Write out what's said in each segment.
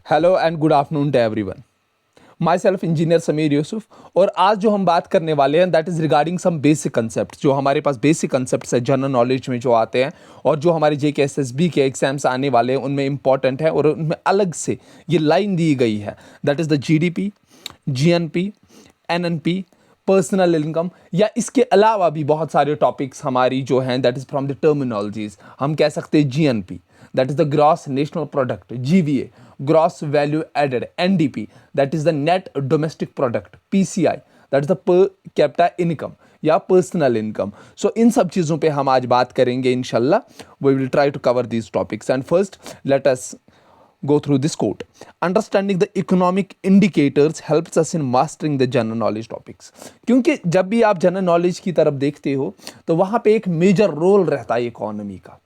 Hello and good afternoon to everyone. Myself engineer Sameer Yusuf, और आज जो हम बात करने वाले हैं that is regarding some basic concept. जो हमारे पास बेसिक कंसेप्ट है जनरल नॉलेज में जो आते हैं और जो हमारे JKSSB के एग्जाम्स आने वाले हैं उनमें इंपॉर्टेंट है, और उनमें अलग से ये लाइन दी गई है that is the GDP, GNP, NNP, personal income, या इसके अलावा भी बहुत सारे टॉपिक्स हमारी जो हैं that is from the terminologies. हम कह सकते हैं GNP that is the gross national product, GVA gross value added, NDP that is the net domestic product, PCI that is the per capita income या personal income. So इन सब चीज़ों पे हम आज बात करेंगे इंशाल्लाह। We will try to cover these topics and first let us go through this quote. Understanding the economic indicators helps us in mastering the general knowledge topics. क्योंकि जब भी आप जनरल नॉलेज की तरफ देखते हो तो वहाँ पे एक मेजर रोल रहता है इकोनॉमी का,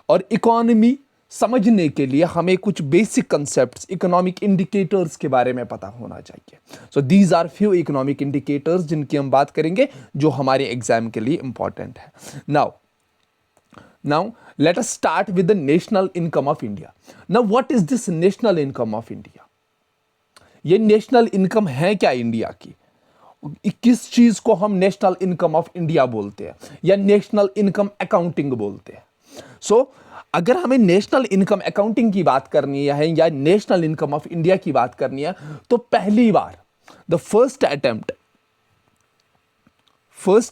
और इकोनॉमी समझने के लिए हमें कुछ बेसिक कंसेप्ट्स इकोनॉमिक इंडिकेटर्स के बारे में पता होना चाहिए। So these are few economic indicators जिनकी हम बात करेंगे जो हमारे एग्जाम के लिए इंपॉर्टेंट है। Now, let us start with the national income of India. Now, what is this national income of India? ये नेशनल इनकम है क्या इंडिया की? किस चीज को हम नेशनल इनकम ऑफ इंडिया बोलते हैं या नेशनल इनकम अकाउंटिंग बोलते हैं? अगर हमें नेशनल इनकम अकाउंटिंग की बात करनी है या नेशनल इनकम ऑफ इंडिया की बात करनी है तो पहली बार the first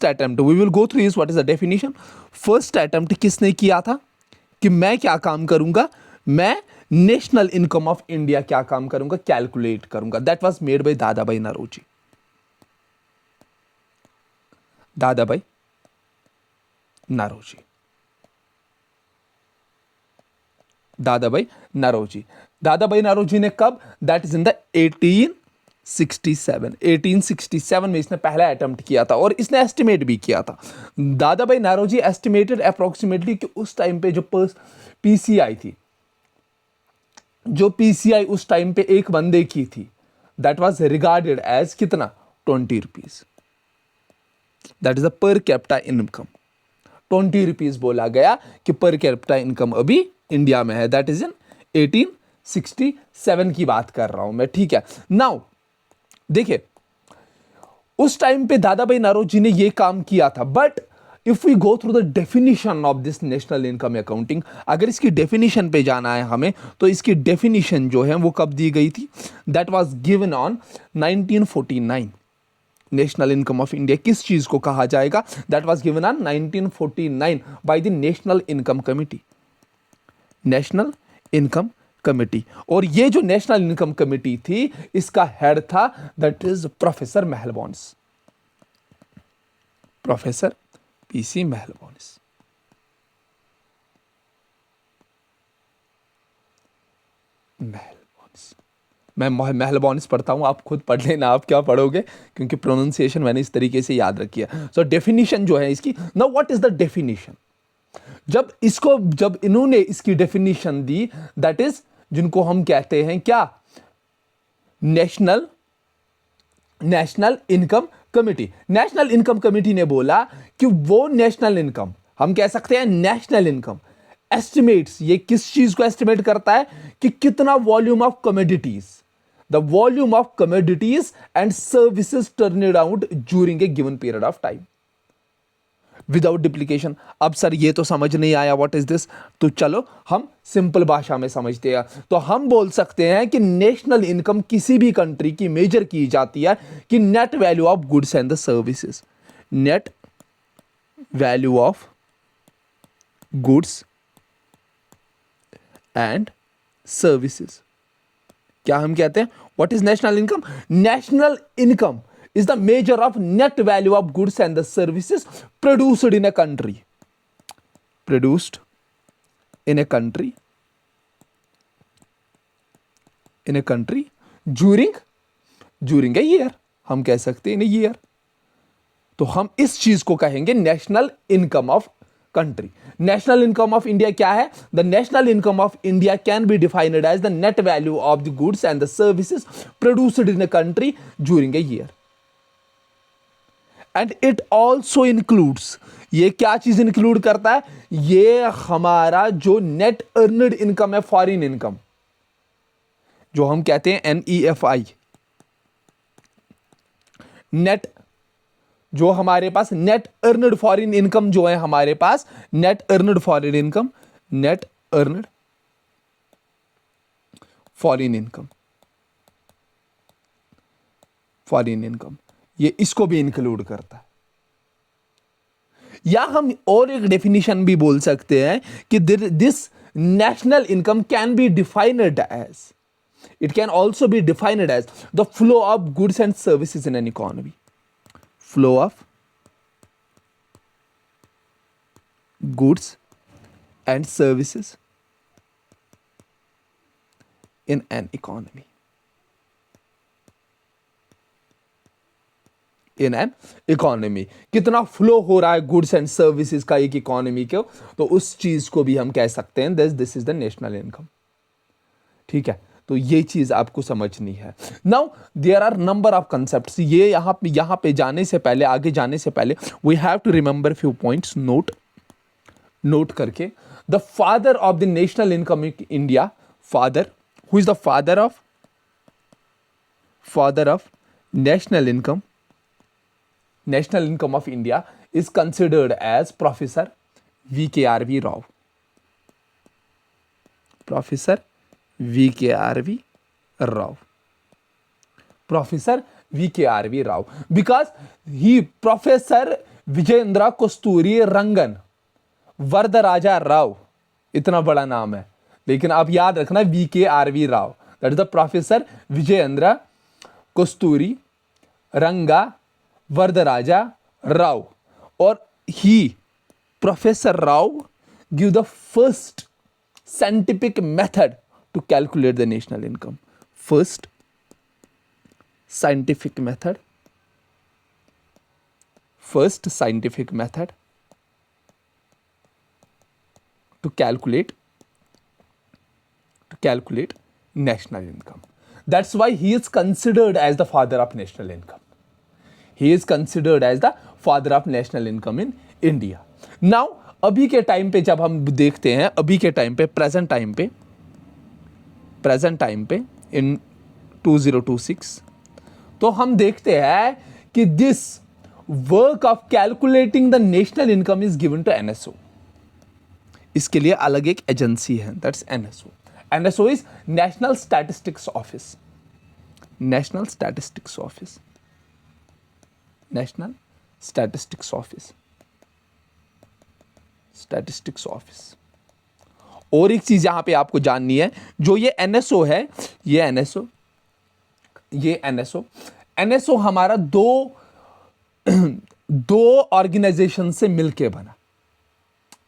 attempt we will go through is what is the definition. First attempt किसने किया था कि मैं क्या काम करूंगा, मैं नेशनल इनकम ऑफ इंडिया क्या काम करूंगा, कैलकुलेट करूंगा। That was made by Dadabhai Naoroji. Dadabhai Naoroji ने कब? दैट इज इन द 1867 में इसने पहला अटेम्प्ट किया था, और इसने एस्टिमेट भी किया था। दादाभाई नौरोजी एस्टिमेटेड अप्रोक्सीमेटली कि उस टाइम पे जो PCI थी, जो PCI उस टाइम पे एक बंदे की थी, दैट वाज रिगार्डेड एज कितना? 20 rupees. That is the per capita income. 20 rupees बोला गया कि पर कैपिटा इनकम अभी इंडिया में है। दैट इज इन 1867 की बात कर रहा हूं मैं, ठीक है। नाउ देखिए, उस टाइम पे दादाभाई नौरोजी ने ये काम किया था, but if we go through the definition of this national income accounting, अगर इसकी डेफिनेशन पे जाना है हमें तो इसकी डेफिनेशन जो है वो कब दी गई थी? That was given on 1949। National income of India किस चीज को कहा जाएगा? That was given on 1949 by the national income committee. National income committee, और ये जो नेशनल इनकम कमिटी थी इसका हेड था that is professor Mahalanobis, professor PC Mahalanobis. मैं महलबॉन्स पढ़ता हूं, आप खुद पढ़ लेना, आप क्या पढ़ोगे, क्योंकि प्रोनाउंसिएशन मैंने इस तरीके से याद रखी है। सो डेफिनेशन जो है इसकी, now what is the definition? जब इन्होंने इसकी डेफिनेशन दी, दैट इज जिनको हम कहते हैं क्या? National income committee. National income committee ने बोला कि वो नेशनल इनकम, हम कह सकते हैं नेशनल इनकम एस्टिमेट्स, ये किस चीज को एस्टिमेट करता है कि कितना volume of commodities, the volume of commodities and services turned out during a given period of time without duplication. अब सर ये तो समझ नहीं आया, व्हाट इज दिस? तो चलो हम सिंपल भाषा में समझते हैं। तो हम बोल सकते हैं कि नेशनल इनकम किसी भी कंट्री की मेजर की जाती है कि net value of goods and the services, net value of goods and services. क्या हम कहते हैं? What is national income? National income is the measure of net value of goods and the services produced in a country. Produced in a country during a year. हम कह सकते हैं in a year. तो हम इस चीज को कहेंगे national income of country. National income of India क्या है? The national income of India can be defined as the net value of the goods and the services produced in a country during a year. And it also includes, ये क्या चीज include करता है? ये हमारा जो नेट अर्नड इनकम है, foreign income, जो हम कहते हैं NEFI, नेट, जो हमारे पास नेट अर्नड फॉरेन इनकम जो है हमारे पास, net earned foreign income, net earned foreign income, foreign income, ये इसको भी इंक्लूड करता है। या हम और एक डेफिनेशन भी बोल सकते हैं कि this national income can be defined as, it can also be defined as the flow of goods and services in an economy, flow of goods and services in an economy, in an economy, कितना flow हो रहा है goods and services का एक economy के, तो उस चीज को भी हम कह सकते हैं this is the national income. ठीक है, तो ये चीज आपको समझनी है। Now there are number of concepts, ये यहां पे जाने से पहले, आगे जाने से पहले we have to remember few points, note करके। The father of the national income in India, father, who is the father of national income of India is considered as professor VKRV Rao, professor VKRV Rao, professor VKRV Rao, because he professor Vijayendra Kasturi Rangan Varadaraja Rao, इतना बड़ा नाम है, लेकिन आप याद रखना VKRV Rao, that is the professor Vijayendra Kasturi Ranga Varadaraja Rao, और ही professor Rao give the first scientific method to calculate the national income, first scientific method to calculate national income. That's why he is considered as the father of national income. He is considered as the father of national income in India. Now अभी के time पे जब हम देखते हैं, अभी के time पे, प्रेजेंट टाइम पे इन 2026, तो हम देखते हैं कि this work of calculating the national income is given to NSO. इसके लिए अलग एक एजेंसी है, that's NSO. NSO is national statistics office, national statistics office. और एक चीज यहां पे आपको जाननी है, जो ये NSO है, ये NSO हमारा दो ऑर्गेनाइजेशन से मिलके बना,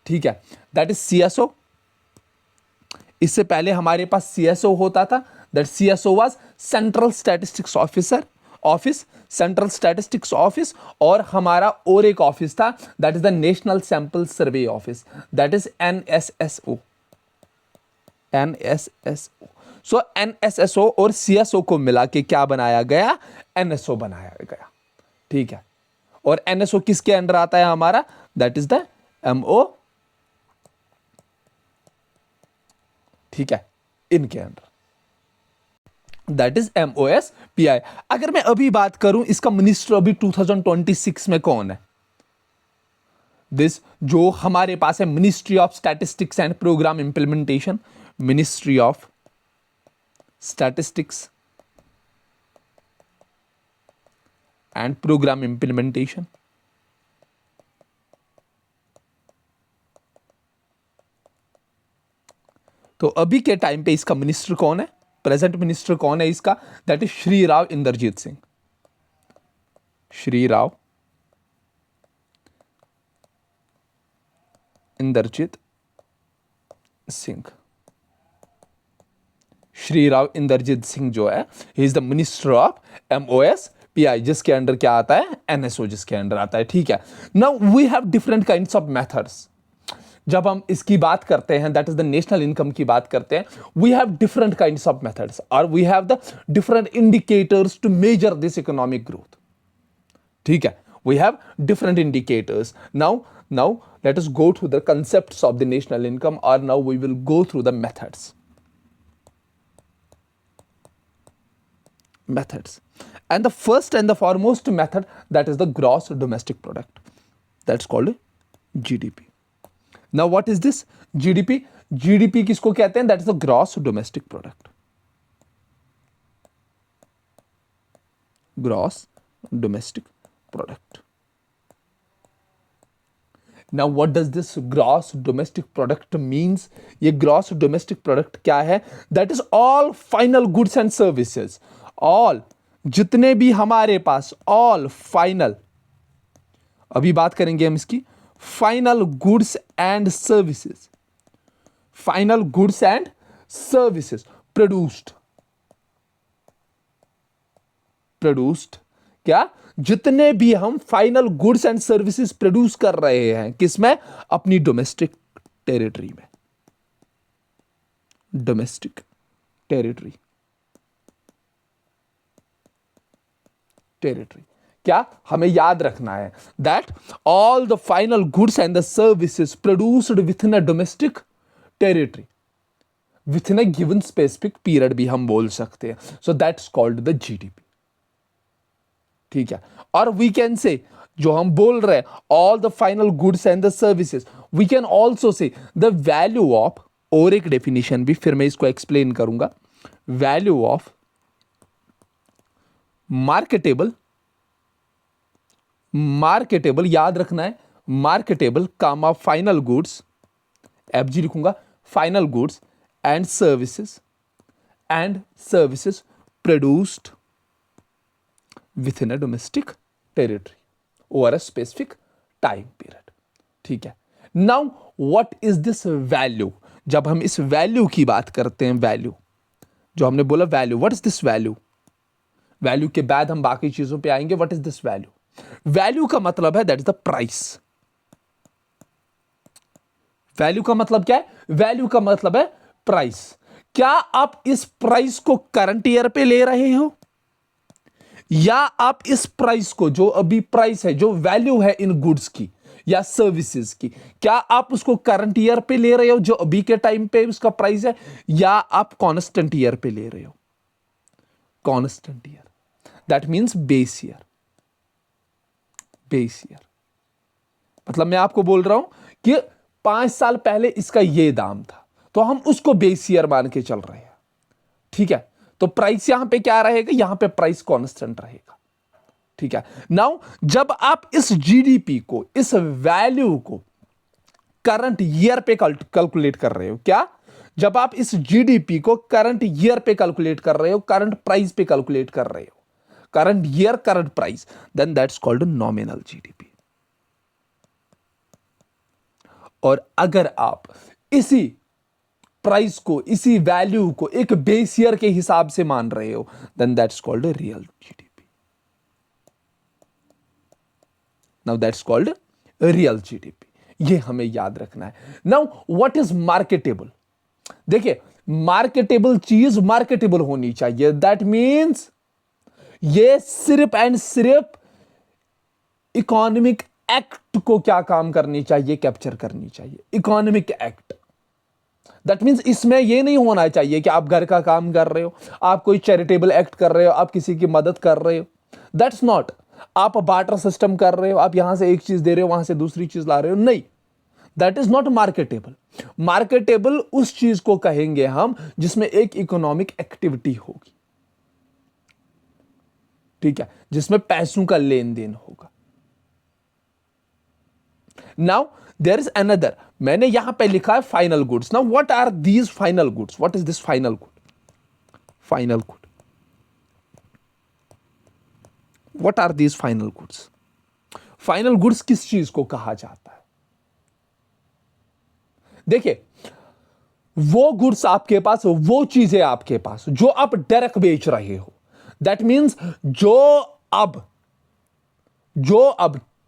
ठीक है, दैट इज CSO. इससे पहले हमारे पास CSO होता था, that CSO was central statistics office, और हमारा और एक ऑफिस था, that is the national sample survey office, that is NSSO. So NSSO और CSO को मिला के क्या बनाया गया, NSO बनाया गया, ठीक है. और NSO किसके अंडर आता है हमारा, दैट इज द MO, ठीक है, इनके अंडर, दैट इज MOSPI. अगर मैं अभी बात करूं, इसका मिनिस्टर अभी 2026 में कौन है, दिस जो हमारे पास है, ministry of statistics and programme implementation, ministry of statistics and programme implementation. तो अभी के टाइम पे इसका मिनिस्टर कौन है, प्रेजेंट मिनिस्टर कौन है इसका, दैट इज श्री राव इंदरजीत सिंह. श्री राव इंदरजीत सिंह जो है, he is the minister of MOSPI, जिसके अंडर क्या आता है, NSO जिसके अंडर आता है, ठीक है. Now we have different kinds of methods. जब हम इसकी बात करते हैं, that is the national income की बात करते हैं, we have different kinds of methods, और we have the different indicators to measure this economic growth, ठीक है. We have different indicators. Now let us go through the concepts of the national income, or now we will go through the methods. methods. And the first and the foremost method, that is the gross domestic product. That's called GDP. Now what is this GDP? GDP किसको कहते हैं? That is the gross domestic product. Gross domestic product. Now what does this gross domestic product means? ये gross domestic product क्या है? That is all final goods and services. All जितने भी हमारे पास all final, अभी बात करेंगे हम इसकी, final goods and services. Final goods and services produced क्या? जितने भी हम final goods and services produce कर रहे हैं, किसमें? अपनी डोमेस्टिक टेरिटरी में. डोमेस्टिक टेरिटरी क्या हमें याद रखना है? That all the final goods and the services produced with in a domestic territory with in a given specific period भी हम बोल सकते हैं. So that's called the GDP. ठीक है. और वी कैन से, जो हम बोल रहे हैं, all the final goods and the services, we can also say the value of, और एक डेफिनेशन भी फिर मैं इसको एक्सप्लेन करूंगा, वैल्यू ऑफ मार्केटेबल याद रखना है, मार्केटेबल कामा फाइनल गुड्स, एफजी लिखूंगा, final goods and services produced within a domestic territory over a specific time period. ठीक है. Now what is this value? जब हम इस वैल्यू की बात करते हैं, वैल्यू जो हमने बोला, value, what is this value? Value के बाद हम बाकी चीजों पे आएंगे. what is this value? Value का मतलब है that is the price. Value का मतलब क्या है? वैल्यू का मतलब है प्राइस. क्या आप इस प्राइस को करंट ईयर पे ले रहे हो, या आप इस प्राइस को, जो अभी प्राइस है, जो वैल्यू है इन गुड्स की या सर्विसेज की, क्या आप उसको करंट ईयर पे ले रहे हो, जो अभी के टाइम पे उसका प्राइस है, या आप कांस्टेंट ईयर पे ले रहे हो? Constant year, that means base year. मतलब मैं आपको बोल रहा हूं कि 5 साल पहले इसका ये दाम था, तो हम उसको बेस ईयर मान के चल रहे हैं. ठीक है. तो प्राइस यहां पे क्या रहेगा? यहां पे प्राइस कांस्टेंट रहेगा. ठीक है. नाउ जब आप इस जीडीपी को, इस वैल्यू को करंट ईयर पे कैलकुलेट कर रहे हो, क्या? जब आप इस जीडीपी को करंट ईयर पे कैलकुलेट कर रहे हो, करंट प्राइस पे कैलकुलेट कर रहे हो, current year current price, then that's called nominal GDP. और अगर आप इसी प्राइस को, इसी वैल्यू को एक बेस ईयर के हिसाब से मान रहे हो, then that's called real GDP. Now that's called real GDP. ये हमें याद रखना है. Now what is marketable? देखिए, मार्केटेबल चीज मार्केटेबल होनी चाहिए. दैट मींस ये सिर्फ एंड सिर्फ इकोनॉमिक एक्ट को क्या काम करनी चाहिए? कैप्चर करनी चाहिए. इकोनॉमिक एक्ट, दैट मीन्स इसमें यह नहीं होना चाहिए कि आप घर का काम कर रहे हो, आप कोई चैरिटेबल एक्ट कर रहे हो, आप किसी की मदद कर रहे हो. That's not. आप बार्टर सिस्टम कर रहे हो, आप यहां से एक चीज दे रहे हो, वहां से दूसरी चीज ला रहे हो. नहीं, that is not marketable. Marketable उस चीज को कहेंगे हम जिसमें एक इकोनॉमिक एक्टिविटी होगी. ठीक है. जिसमें पैसों का लेन देन होगा. नाउ देयर इज अनदर, मैंने यहां पे लिखा है final goods. Now what are these final goods? What is this final good? Final good, what are these final goods? Final goods किस चीज को कहा जाता है? देखिए, वो गुड्स आपके पास, वो चीजें आपके पास जो आप डायरेक्ट बेच रहे हो. दैट मीन्स जो अब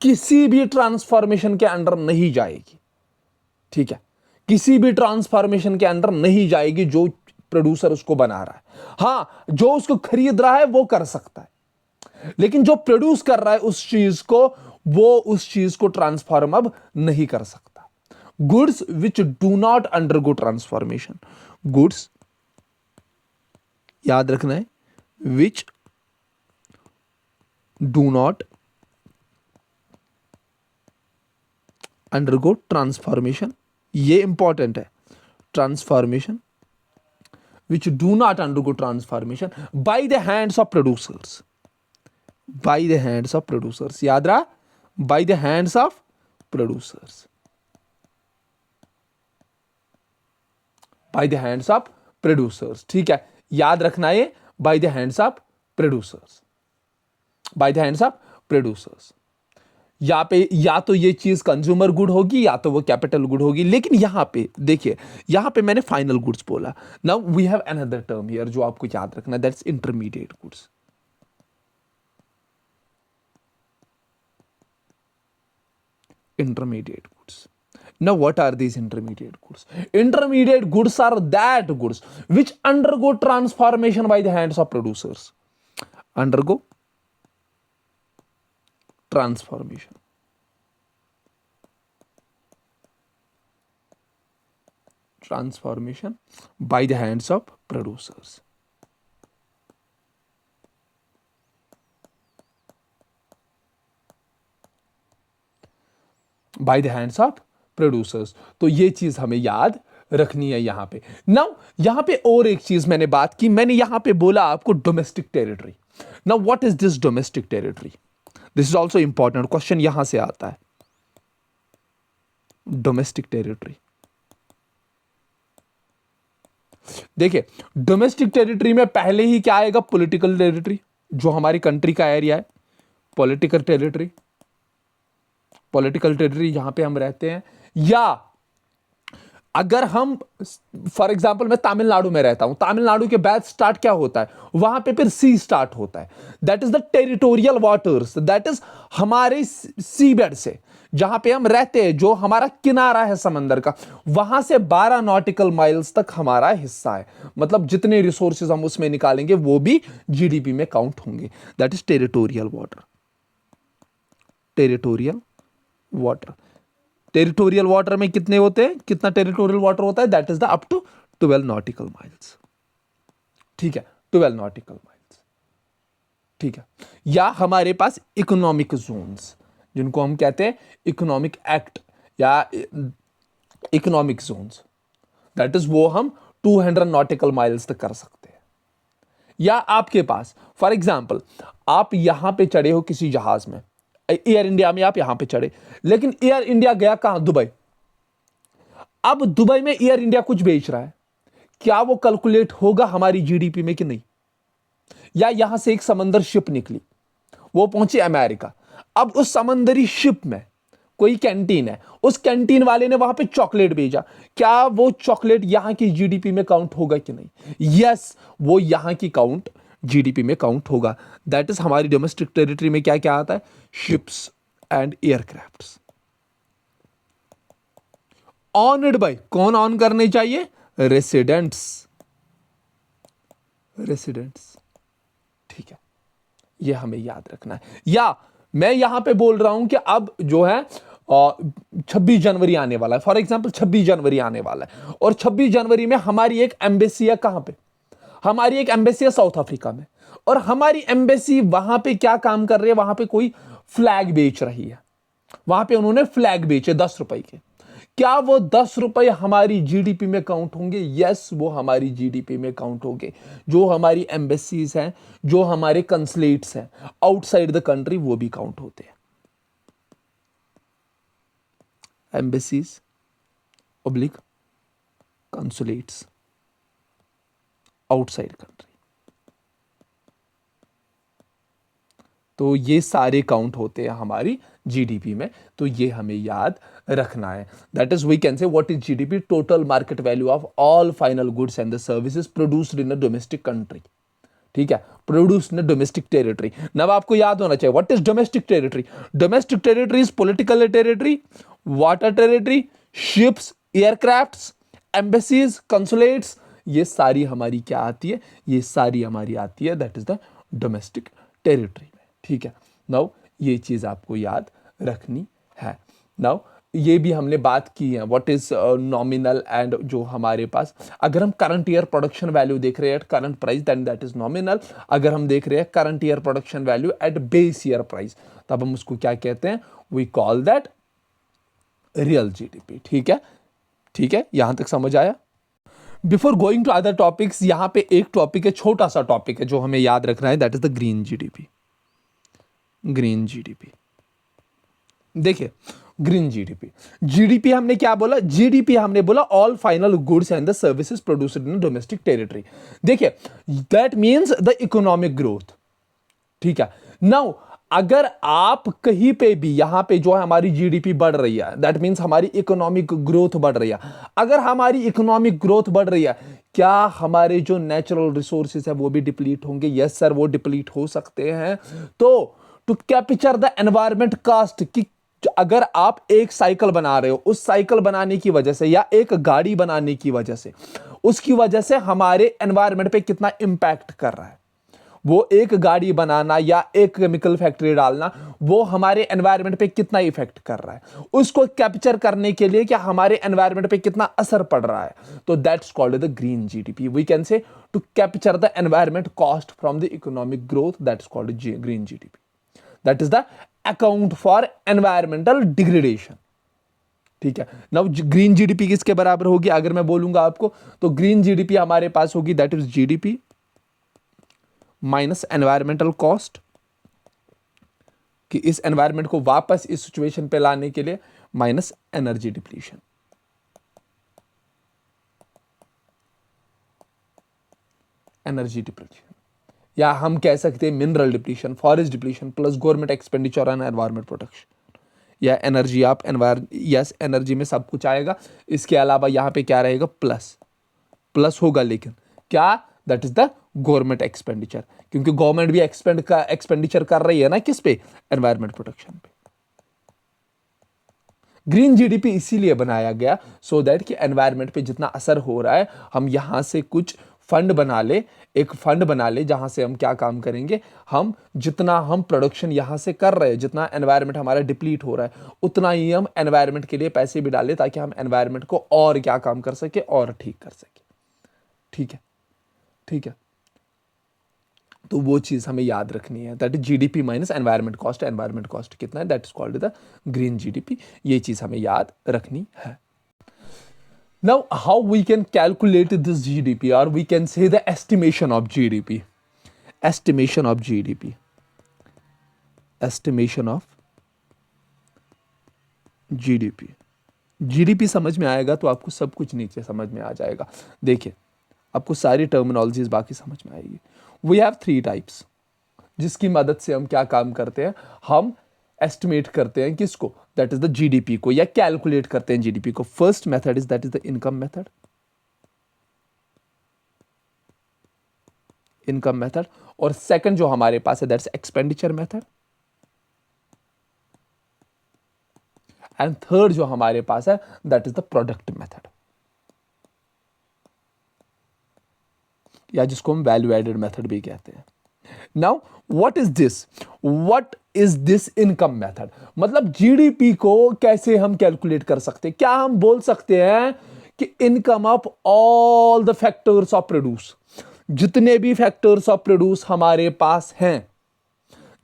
किसी भी ट्रांसफॉर्मेशन के अंडर नहीं जाएगी. ठीक है. किसी भी ट्रांसफॉर्मेशन के अंडर नहीं जाएगी जो प्रोड्यूसर उसको बना रहा है. हां, जो उसको खरीद रहा है वो कर सकता है, लेकिन जो प्रोड्यूस कर रहा है उस चीज को, वो उस चीज को ट्रांसफॉर्म अब नहीं कर सकता. Goods which do not undergo transformation, goods याद रखना है, which do not undergo transformation, ये इंपॉर्टेंट है, transformation which do not undergo transformation by the hands of producers, by the hands of producers, याद रहा, by the hands of producers, by the hands of producers, ठीक है, याद रखना ये by the hands of producers, by the hands of producers। यहाँ पे या तो ये चीज कंज्यूमर गुड होगी या तो वो कैपिटल गुड होगी, लेकिन यहां पे देखिए, यहां पे मैंने फाइनल गुड्स बोला। Now we have another term here जो आपको याद रखना, that's intermediate goods. Intermediate goods. Now what are these intermediate goods? Intermediate goods are that goods which undergo transformation by the hands of producers, undergo transformation, transformation by the hands of producers, by the hands of producers। तो ये चीज हमें याद रखनी है यहां पे। Now यहां पे और एक चीज मैंने बात की, मैंने यहां पे बोला आपको domestic territory. Now what is this domestic territory? This is also important question, यहां से आता है डोमेस्टिक टेरिटरी। देखिए डोमेस्टिक टेरिटरी में पहले ही क्या आएगा? पॉलिटिकल टेरिटरी, जो हमारी कंट्री का एरिया है, पॉलिटिकल टेरिटरी, पॉलिटिकल टेरिटरी यहां पे हम रहते हैं। या अगर हम फॉर एग्जांपल मैं तमिलनाडु में रहता हूं, तमिलनाडु के बाद स्टार्ट क्या होता है? वहां पे फिर सी स्टार्ट होता है, that is the territorial waters, that is हमारे सी बेड से जहां पे हम रहते हैं, जो हमारा किनारा है समंदर का, वहां से 12 नॉटिकल माइल्स तक हमारा हिस्सा है। मतलब जितने रिसोर्सेज हम उसमें निकालेंगे वो भी जीडीपी में काउंट होंगे, that is territorial water, territorial water. Territorial water में कितने होते हैं? कितना टेरिटोरियल वाटर होता है? That is the up to 12 nautical miles, ठीक है, 12 नॉटिकल माइल्स, ठीक है। या हमारे पास इकोनॉमिक जोन्स, जिनको हम कहते हैं इकोनॉमिक एक्ट या इकोनॉमिक जोन्स, दैट इज वो हम 200 नॉटिकल माइल्स तक कर सकते हैं। या आपके पास फॉर एग्जांपल आप यहां पे चढ़े हो किसी जहाज में, एयर इंडिया में आप यहां पे चढ़े, लेकिन एयर इंडिया गया कहां? दुबई। अब दुबई में एयर इंडिया कुछ बेच रहा है, क्या वो कैलकुलेट होगा हमारी जीडीपी में कि नहीं? या यहां से एक समंदर शिप निकली, वो पहुंची अमेरिका, अब उस समंदरी शिप में कोई कैंटीन है, उस कैंटीन वाले ने वहां पे चॉकलेट भेजा, क्या वो चॉकलेट यहां की जीडीपी में काउंट होगा कि नहीं? यस, वो यहां की काउंट जीडीपी में काउंट होगा। दैट इज हमारी डोमेस्टिक टेरिटरी में क्या क्या आता है? Ships and aircrafts. Owned by, कौन ऑन करने चाहिए? रेसिडेंट्स, रेसिडेंट्स, ठीक है, ये हमें याद रखना है। या मैं यहां पे बोल रहा हूं कि अब जो है 26 जनवरी आने वाला है, फॉर एग्जांपल 26 जनवरी आने वाला है, और 26 जनवरी में हमारी एक एम्बेसी है, कहां पे? हमारी एक एम्बेसी है साउथ अफ्रीका में, और हमारी एम्बेसी वहां पे क्या काम कर रही है? वहां पे कोई फ्लैग बेच रही है, वहां पे उन्होंने फ्लैग बेचे 10 रुपए के, क्या वो 10 रुपए हमारी जीडीपी में काउंट होंगे? यस, वो हमारी जीडीपी में काउंट होंगे। जो हमारी एम्बेसीज हैं, जो हमारे कंसुलेट्स हैं आउटसाइड द कंट्री, वो भी काउंट होते हैं। एम्बेसीज ऑब्लिक कंसुलेट्स आउटसाइड कंट्री, तो ये सारे काउंट होते हैं हमारी जीडीपी में, तो ये हमें याद रखना है। That is we can say what is GDP? Total market value of all final goods and the services produced in a domestic country, ठीक है, produced in a domestic territory. अब आपको याद होना चाहिए what is domestic territory. Domestic territory is political territory, water territory, ships, aircrafts, embassies, consulates, ये सारी हमारी क्या आती है? ये सारी हमारी आती है that is the domestic territory में, ठीक है। नाउ ये चीज आपको याद रखनी है। नाउ ये भी हमने बात की है, व्हाट इज नॉमिनल एंड जो हमारे पास, अगर हम करंट ईयर प्रोडक्शन वैल्यू देख रहे हैं at current price then that is nominal, अगर हम देख रहे हैं current year production value at base year price तब हम उसको क्या कहते हैं, we call that real GDP. ठीक है, ठीक है, यहां तक समझ आया। Before going to other topics, यहां पे एक टॉपिक है, छोटा सा टॉपिक है जो हमें याद रखना है, that is the green GDP. Green GDP देखिए, ग्रीन जीडीपी, जीडीपी हमने क्या बोला, जीडीपी हमने बोला all final goods and the services produced in domestic territory. देखिए, that means the economic growth. ठीक है, नाउ अगर आप कहीं पे भी यहां पे जो है हमारी जीडीपी बढ़ रही है, दैट मींस हमारी इकोनॉमिक ग्रोथ बढ़ रही है। अगर हमारी इकोनॉमिक ग्रोथ बढ़ रही है, क्या हमारे जो नेचुरल रिसोर्सेज है वो भी डिप्लीट होंगे? यस सर, वो डिप्लीट हो सकते हैं। तो to capture the environment cost, कि अगर आप एक साइकिल बना रहे हो, उस साइकिल बनाने की वजह से या एक गाड़ी बनाने की वजह से, उसकी वजह से हमारे एनवायरमेंट पे कितना इंपैक्ट कर रहा है, वो एक गाड़ी बनाना या एक केमिकल फैक्ट्री डालना, वो हमारे एनवायरमेंट पे कितना इफेक्ट कर रहा है, उसको कैप्चर करने के लिए क्या हमारे एनवायरमेंट पे कितना असर पड़ रहा है, तो that's called the green GDP. We can say to capture the environment cost from the economic growth, that's called green GDP. That is the account for environmental degradation. ठीक है, नाउ ग्रीन जीडीपी किसके बराबर होगी अगर मैं बोलूंगा आपको, तो ग्रीन जीडीपी हमारे पास होगी that is GDP minus environmental cost, कि इस एनवायरमेंट को वापस इस सिचुएशन पे लाने के लिए, minus energy depletion. Energy depletion या हम कह सकते हैं mineral depletion, forest depletion plus government expenditure on environment protection, या एनर्जी आप यस एनर्जी में सब कुछ आएगा, इसके अलावा यहां पे क्या रहेगा, प्लस प्लस होगा, लेकिन क्या, that is the government expenditure, क्योंकि गवर्नमेंट भी एक्सपेंडिचर कर रही है ना, किस पे, एनवायरमेंट प्रोटेक्शन पे। ग्रीन जीडीपी इसीलिए बनाया गया सो दैट कि एनवायरमेंट पे जितना असर हो रहा है, हम यहां से कुछ फंड बना ले, एक फंड बना ले जहां से हम क्या काम करेंगे, हम जितना हम प्रोडक्शन यहां से कर रहे हैं, जितना एनवायरमेंट हमारा डिप्लीट हो रहा है, उतना ही हम एनवायरमेंट के लिए पैसे भी डालें, ताकि हम एनवायरमेंट को और क्या काम कर सके, और ठीक कर सके। ठीक है, ठीक है, तो वो चीज हमें याद रखनी है, that is GDP minus environment cost. Environment cost कितना है, that is called the green GDP. ये चीज हमें याद रखनी है। Now how we can calculate this GDP, और we can say the estimation of GDP. Estimation of GDP, estimation of GDP. GDP समझ में आएगा तो आपको सब कुछ नीचे समझ में आ जाएगा। देखिए, आपको सारी टर्मिनोलॉजीज बाकी समझ में आएगी। वी हैव 3 टाइप्स जिसकी मदद से हम क्या काम करते हैं, हम एस्टिमेट करते हैं किसको, दैट इज द जीडीपी को, या कैलकुलेट करते हैं जीडीपी को। First method is that is the income method, income method, और सेकंड जो हमारे पास है that's expenditure method, and third जो हमारे पास है that is the product method, या जिसको हम वैल्यू एडेड मेथड भी कहते हैं। Now what is this, what is this income method, मतलब जीडीपी को कैसे हम कैलकुलेट कर सकते हैं? क्या हम बोल सकते हैं कि income of all the factors of produce, जितने भी फैक्टर्स ऑफ प्रोड्यूस हमारे पास हैं,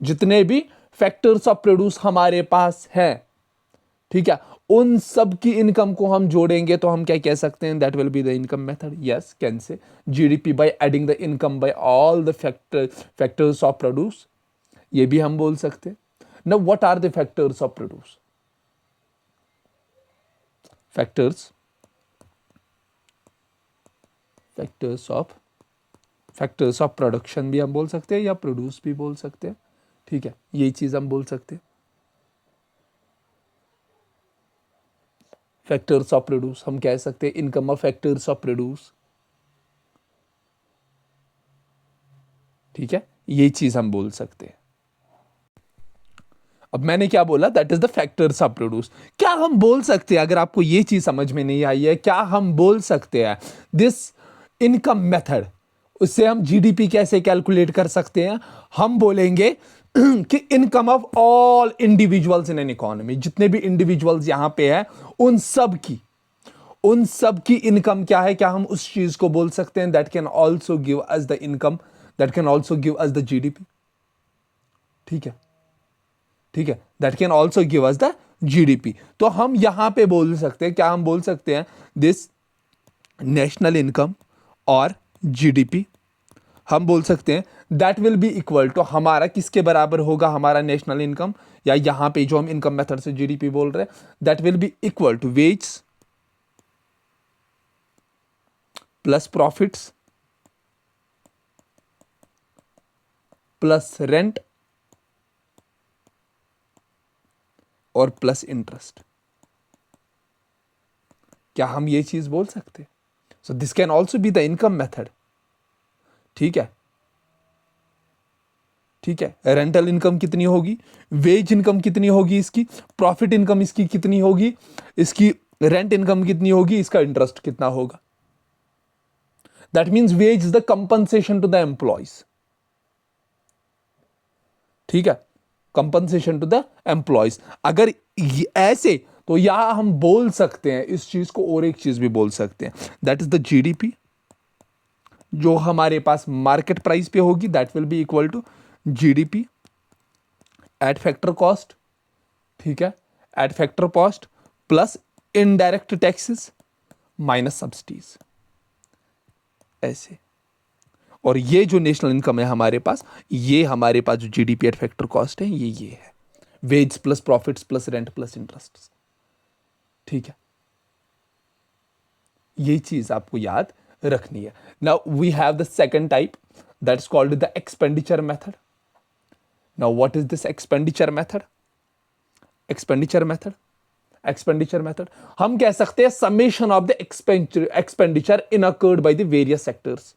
जितने भी फैक्टर्स ऑफ प्रोड्यूस हमारे पास हैं, ठीक है, उन सब की इनकम को हम जोड़ेंगे तो हम क्या कह सकते हैं, that will be the income method. Yes, can say GDP by adding the income by all the factors of produce, ये भी हम बोल सकते हैं। Now what are the factors of produce, factors of production भी हम बोल सकते हैं, या प्रोड्यूस भी बोल सकते हैं। ठीक है, यही चीज हम बोल सकते हैं। फैक्टर्स ऑफ प्रोड्यूस हम कह सकते हैं income of factors of produce. ठीक है, ये चीज हम बोल सकते हैं। अब मैंने क्या बोला, that is the factors of produce. क्या हम बोल सकते हैं, अगर आपको ये चीज समझ में नहीं आई है, क्या हम बोल सकते हैं दिस इनकम मेथड, उससे हम जीडीपी कैसे कैलकुलेट कर सकते हैं? हम बोलेंगे कि income of all individuals in an economy, जितने भी इंडिविजुअल्स यहां पे हैं उन सब की इनकम क्या है, क्या हम उस चीज को बोल सकते हैं that can also give us the income, that can also give us the GDP. ठीक है, ठीक है, that can also give us the GDP. तो हम यहां पे बोल सकते हैं, क्या हम बोल सकते हैं, दिस नेशनल इनकम और जीडीपी हम बोल सकते हैं that will be equal to, हमारा किसके बराबर होगा, हमारा नेशनल इनकम या यहां पे जो हम इनकम मेथड से जीडीपी बोल रहे हैं, that will be equal to wage plus profits plus rent और प्लस इंटरेस्ट। क्या हम ये चीज बोल सकते हैं? So this can also be the income method. ठीक है, ठीक है, रेंटल इनकम कितनी होगी, वेज इनकम कितनी होगी, इसकी प्रॉफिट इनकम इसकी कितनी होगी, इसकी रेंट इनकम कितनी होगी, इसका इंटरेस्ट कितना होगा। That means wage is the compensation to the employees. ठीक है, कंपनसेशन टू द एम्प्लॉयज। अगर ऐसे तो यहां हम बोल सकते हैं इस चीज को, और एक चीज भी बोल सकते हैं, दैट इज द जीडीपी जो हमारे पास मार्केट प्राइस पे होगी, that will be equal to GDP at factor cost. ठीक है, at factor cost plus indirect taxes minus subsidies, ऐसे। और ये जो नेशनल इनकम है हमारे पास, ये हमारे पास जो जीडीपी एट फैक्टर कॉस्ट है, ये है wage plus profits plus rent plus interest. ठीक है, ये चीज आपको याद रखनी है। Now we have the second type that is called the expenditure method. Now what is this expenditure method? Expenditure method, expenditure method हम कह सकते हैं summation of the expenditure incurred by the various sectors.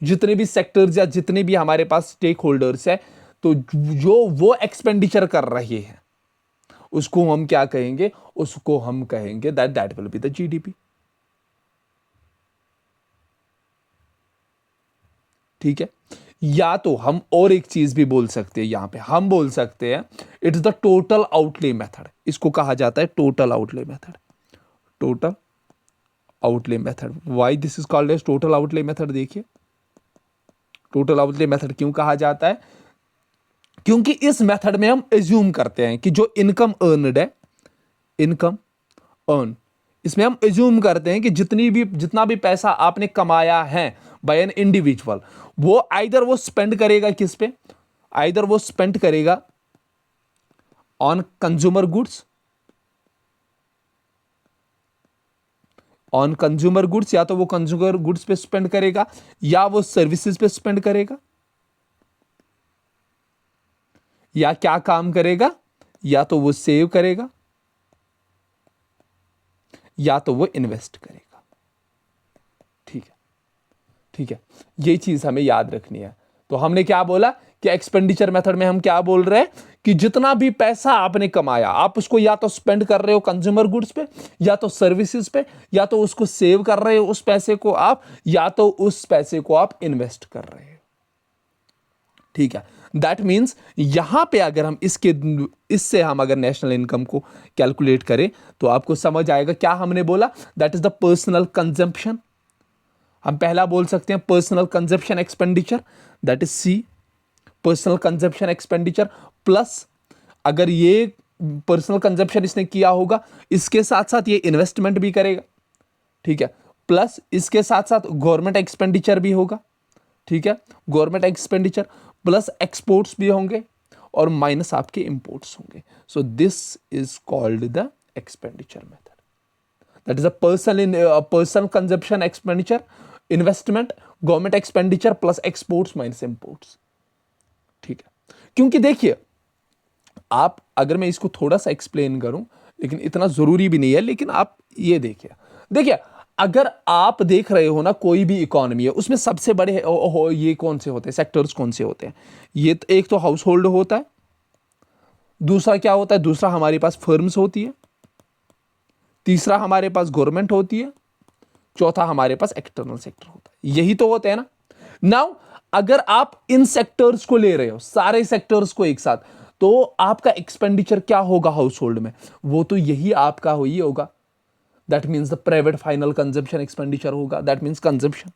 जितने भी sectors या जितने भी हमारे पास स्टेक होल्डर्स है, तो जो वो एक्सपेंडिचर कर रहे हैं उसको हम क्या कहेंगे, उसको हम कहेंगे that will be the GDP. ठीक है, या तो हम और एक चीज भी बोल सकते हैं, यहां पे हम बोल सकते हैं it's the total outlay method. इसको कहा जाता है total outlay method. Total outlay method, why this is called as total outlay method? देखिए, टोटल आउटले मेथड क्यों कहा जाता है? क्योंकि इस मेथड में हम एज्यूम करते हैं कि जो इनकम अर्नड है, इनकम अर्न, इसमें हम एज्यूम करते हैं कि जितना भी पैसा आपने कमाया है बाय एन इंडिविजुअल, वो आइदर वो स्पेंड करेगा किस पे, आइदर वो स्पेंड करेगा on consumer goods, on consumer goods, या तो वो कंज्यूमर गुड्स पे स्पेंड करेगा या वो सर्विसेज पे स्पेंड करेगा, या क्या काम करेगा, या तो वो सेव करेगा या तो वो इन्वेस्ट करेगा। ठीक है, ठीक है, ये चीज हमें याद रखनी है। तो हमने क्या बोला कि एक्सपेंडिचर मेथड में हम क्या बोल रहे हैं कि जितना भी पैसा आपने कमाया, आप उसको या तो स्पेंड कर रहे हो कंज्यूमर गुड्स पे, या तो सर्विसेज पे, या तो उसको सेव कर रहे हो उस पैसे को आप, या तो उस पैसे को आप इन्वेस्ट कर रहे हो। ठीक है, दैट मीन्स यहां पे अगर हम इससे हम अगर नेशनल इनकम को कैलकुलेट करें तो आपको समझ आएगा क्या हमने बोला, that is the personal consumption. हम पहला बोल सकते हैं personal consumption expenditure, that is C, personal consumption expenditure, plus अगर ये पर्सनल कंजम्पशन इसने किया होगा, इसके साथ साथ ये इन्वेस्टमेंट भी करेगा। ठीक है, प्लस इसके साथ साथ गवर्नमेंट एक्सपेंडिचर भी होगा। ठीक है, गवर्नमेंट एक्सपेंडिचर प्लस एक्सपोर्ट्स भी होंगे और माइनस आपके इंपोर्ट्स होंगे। So this is called the expenditure method, that is a personal consumption expenditure, investment, government expenditure plus exports minus imports. ठीक है, क्योंकि देखिए आप, अगर मैं इसको थोड़ा सा एक्सप्लेन करूं, लेकिन इतना जरूरी भी नहीं है, लेकिन आप ये देखिए अगर आप देख रहे हो ना कोई भी इकोनॉमी है, उसमें सबसे बड़े ये कौन से होते हैं, सेक्टर्स कौन से होते हैं? ये एक तो हाउस होल्ड होता है, दूसरा क्या होता है, दूसरा हमारे पास फर्म्स होती है, तीसरा हमारे पास गवर्नमेंट होती है, चौथा हमारे पास एक्सटर्नल सेक्टर होता है। यही तो होते हैं ना। नाउ अगर आप इन सेक्टर्स को ले रहे हो, सारे सेक्टर्स को एक साथ, तो आपका एक्सपेंडिचर क्या होगा हाउस होल्ड में, वो तो यही आपका ही होगा। That means the private final consumption expenditure होगा, दैट मीन्स कंजम्पशन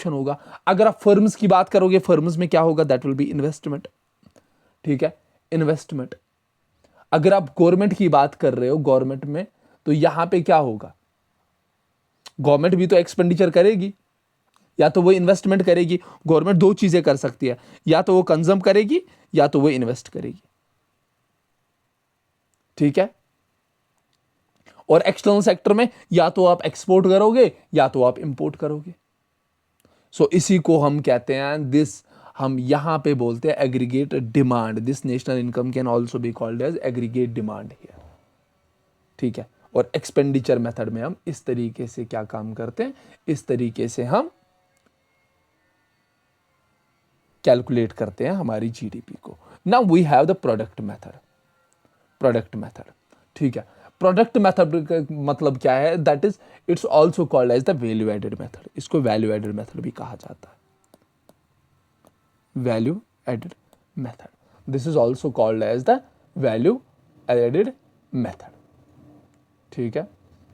होगा। अगर आप फर्म्स की बात करोगे, फर्म्स में क्या होगा, दैट विल बी इन्वेस्टमेंट। ठीक है, इन्वेस्टमेंट। अगर आप गवर्नमेंट की बात कर रहे हो, गवर्नमेंट में तो यहां पे क्या होगा, गवर्नमेंट भी तो एक्सपेंडिचर करेगी, या तो वो इन्वेस्टमेंट करेगी। गवर्नमेंट दो चीजें कर सकती है, या तो वो कंज्यूम करेगी या तो वो इन्वेस्ट करेगी। ठीक है, और एक्सटर्नल सेक्टर में या तो आप एक्सपोर्ट करोगे या तो आप इंपोर्ट करोगे। सो इसी को हम कहते हैं, दिस हम यहां पे बोलते हैं aggregate demand. This national income can also be called as aggregate demand here. ठीक है, और एक्सपेंडिचर मेथड में हम इस तरीके से क्या काम करते हैं, इस तरीके से हम कैलकुलेट करते हैं हमारी जीडीपी को। Now we have the product method. ठीक है, प्रोडक्ट मेथड का मतलब क्या है, that is it's also called as the value added method. इसको वैल्यू एडेड मेथड भी कहा जाता है, value added method. This is also called as the value added method. ठीक है,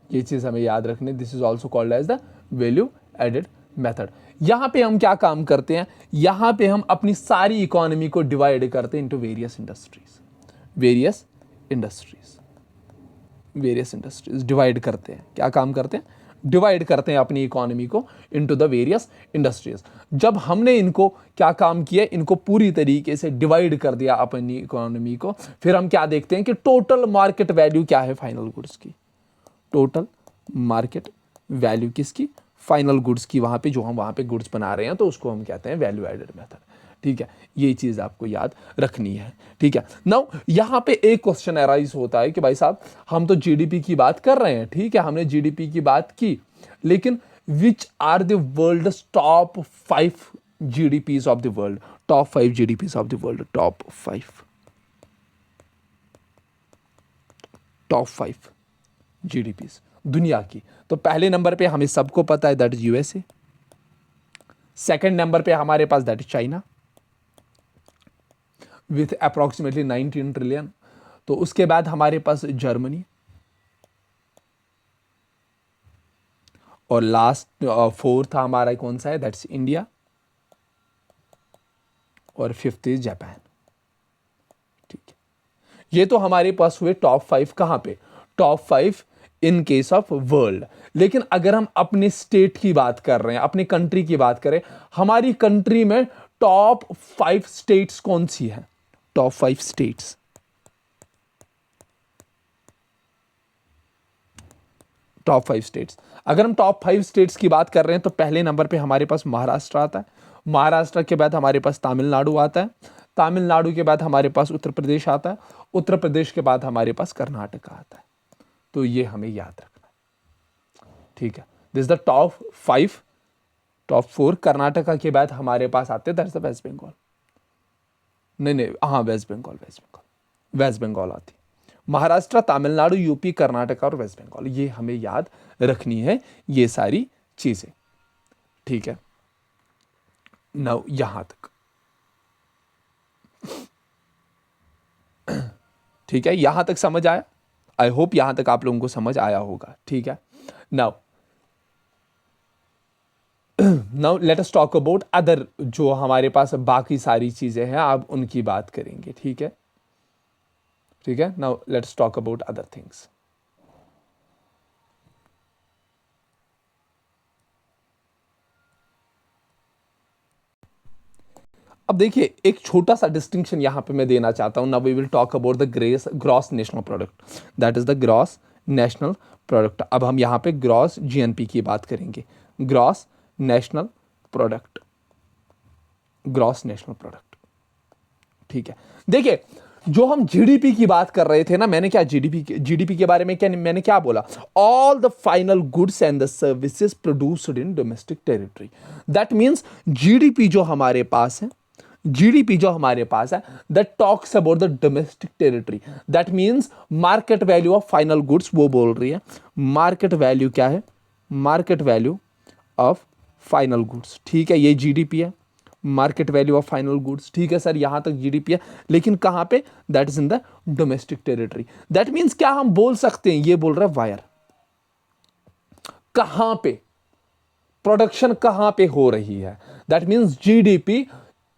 ये चीज हमें याद रखनी, this is also called as the value added method. यहां पे हम क्या काम करते हैं, यहां पे हम अपनी सारी इकोनॉमी को डिवाइड करते हैं इनटू वेरियस इंडस्ट्रीज डिवाइड करते हैं। क्या काम करते हैं, डिवाइड करते हैं अपनी इकोनॉमी को इनटू द वेरियस इंडस्ट्रीज। जब हमने इनको क्या काम किया, इनको पूरी तरीके से डिवाइड कर दिया अपनी इकोनॉमी को, फिर हम क्या देखते हैं कि टोटल मार्केट वैल्यू क्या है फाइनल गुड्स की, टोटल मार्केट वैल्यू किसकी, फाइनल गुड्स की। वहां पे जो हम वहां पे गुड्स बना रहे हैं तो उसको हम कहते हैं वैल्यू एडेड मेथड। ठीक है, ये चीज आपको याद रखनी है। ठीक है, नाउ यहां पे एक क्वेश्चन अराइज होता है कि भाई साहब हम तो जीडीपी की बात कर रहे हैं, ठीक है, हमने जीडीपी की बात की, लेकिन which are the world top 5 GDPs of the world, top 5 GDPs of the world, top 5 GDPs दुनिया की। तो पहले नंबर पे हमें सबको पता है, that is USA. Second number पे हमारे पास that is China with approximately 19 trillion. तो उसके बाद हमारे पास जर्मनी, और लास्ट फोर्थ हमारा कौन सा है, दैट्स इंडिया, और फिफ्थ इज जापान। ठीक है, ये तो हमारे पास हुए टॉप 5। कहां पे, top 5 in case of world. लेकिन अगर हम अपने स्टेट की बात कर रहे हैं, अपनी कंट्री की बात करें, हमारी कंट्री में टॉप 5 स्टेट्स कौन सी है, टॉप 5 स्टेट्स, टॉप 5 स्टेट्स। अगर हम टॉप 5 स्टेट्स की बात कर रहे हैं तो पहले नंबर पे हमारे पास महाराष्ट्र आता है, महाराष्ट्र के बाद हमारे पास तमिलनाडु आता है, तमिलनाडु के बाद हमारे पास उत्तर प्रदेश आता है, उत्तर प्रदेश के बाद हमारे पास कर्नाटका आता है। तो ये हमें याद रखना है। ठीक है, this the top 5, top 4। Karnataka के बाद हमारे पास आते हैं दैट्स द वेस्ट बंगाल, नहीं, हाँ, वेस्ट बंगाल आती। महाराष्ट्र, तमिलनाडु, यूपी, कर्नाटका और वेस्ट बंगाल, ये हमें याद रखनी है ये सारी चीजें। ठीक है, नाउ यहां तक, ठीक है, यहां तक समझ आया। आई होप यहां तक आप लोगों को समझ आया होगा। ठीक है, now let us talk about other, जो हमारे पास बाकी सारी चीजें हैं, आप उनकी बात करेंगे। ठीक है, now let's talk about other things. अब देखिए, एक छोटा सा डिस्टिंक्शन यहां पे मैं देना चाहता हूं। Now we will talk about the gross national product, that is the gross national product. अब हम यहां पे ग्रॉस जीएनपी की बात करेंगे, gross national product, gross national product. ठीक है, देखिए, जो हम जीडीपी की बात कर रहे थे ना, मैंने क्या जीडीपी के बारे में मैंने क्या बोला, all the final goods and the services produced in domestic territory. That means GDP जो हमारे पास है, that talks about the domestic territory. That means market value of final goods, वो बोल रही है मार्केट वैल्यू क्या है, market value of final goods, ठीक है, ये जीडीपी है, market value of final goods, ठीक है सर, यहां तक जीडीपी है, लेकिन कहां पे, that is in the domestic territory. That means क्या हम बोल सकते हैं, ये बोल रहा है वायर, कहां पे प्रोडक्शन कहां पे हो रही है, दैट मीन्स जीडीपी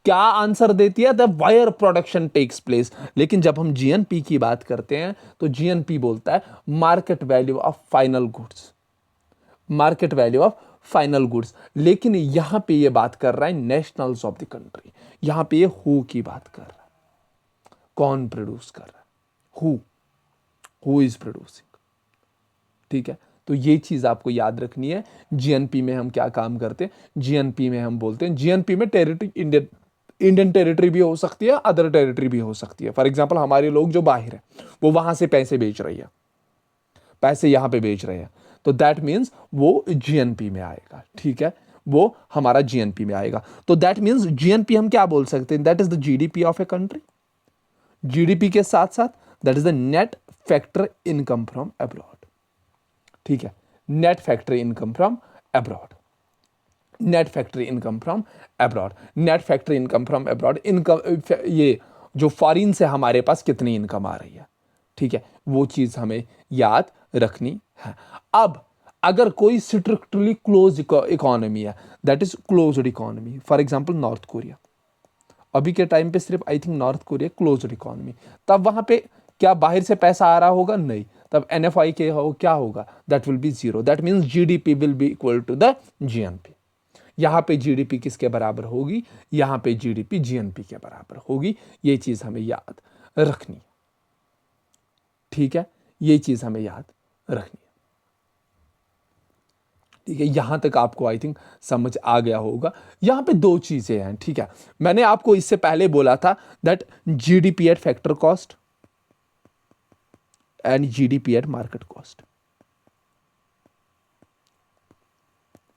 क्या आंसर देती है, the where production takes place. लेकिन जब हम जीएनपी की बात करते हैं तो जीएनपी बोलता है market value of final goods, market value of final goods. लेकिन यहां पे ये बात कर रहा है नेशनल्स ऑफ द कंट्री, यहां पे ये हु की बात कर रहा है, कौन प्रोड्यूस कर रहा है, हु इज प्रोड्यूसिंग, ठीक है। तो ये चीज आपको याद रखनी है। जीएनपी में हम क्या काम करते हैं, जीएनपी में हम बोलते हैं, जीएनपी में टेरिटरी, इंडियन टेरिटरी भी हो सकती है, अदर टेरिटरी भी हो सकती है। फॉर एग्जांपल हमारे लोग जो बाहर है वो वहां से पैसे बेच रही है, पैसे यहां पे बेच रहे हैं, तो दैट मीन्स वो जीएनपी में आएगा, ठीक है, वो हमारा जीएनपी में आएगा। तो दैट मीन्स जीएनपी हम क्या बोल सकते हैं, that is the GDP of a country. GDP के साथ साथ that is the net factor income from abroad, ठीक है, net factor income from abroad, net factory income from abroad, net factory income from abroad, income, ये जो foreign से हमारे पास कितनी इनकम आ रही है, ठीक है, वो चीज हमें याद रखनी है। अब अगर कोई स्ट्रिक्टली क्लोज इकोनॉमी है, that is closed economy, for example north Korea, अभी के टाइम पे सिर्फ I think north Korea closed economy, तब वहां पे क्या बाहर से पैसा आ रहा होगा, नहीं, तब एनएफआई के हो क्या होगा, that will be zero, that means GDP will be equal to the GNP. यहां पे जीडीपी किसके बराबर होगी, यहां पे जीडीपी जीएनपी के बराबर होगी, ये चीज हमें याद रखनी है, ठीक है, ये चीज हमें याद रखनी है, ठीक है। यहां तक आपको आई थिंक समझ आ गया होगा। यहां पे दो चीजें हैं, ठीक है, मैंने आपको इससे पहले बोला था that GDP at factor cost and GDP at market cost.